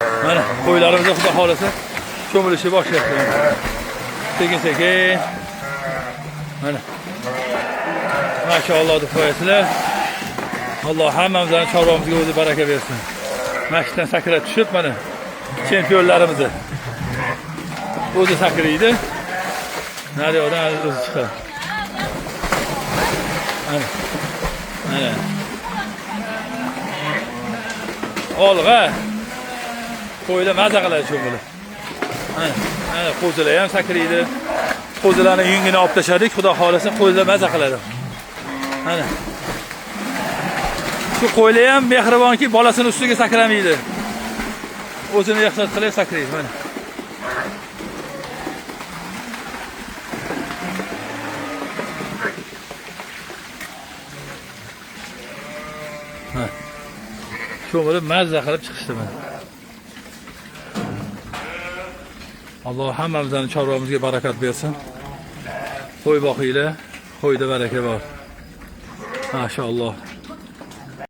Mana qo'ylarimizni xudo xolasa cho'milishni boshlayapti. Sekin-sekin. Mana. Maşallah deb qo'yasizlar. Alloh hammamizning chorvamizga o'zi baraka bersin. Mashqdan sakrab tushib mana chempionlarimizni o'zi sakraydi. Naryoqdan o'zi chiqadi. Mana. Mana. Olg'a. Qo'ylar maza qiladi cho'milib. Mana. Mana qo'zilar ham sakraydi. Qo'zilarni yungini olib tashladik, xudo xolasa qo'zilar maza qiladi. Mana. Shu qo'ylar ham mehribonki, bolasini ustiga sakramaydi. O'zini ehtiyot qilib sakraydi, mana. Ha. Cho'milib mazza qilib chiqishdi mana. Alloh hammamizning chorvamizga barakat bersin. Qo'y boqinglar, qo'yda baraka bor. Maşallah.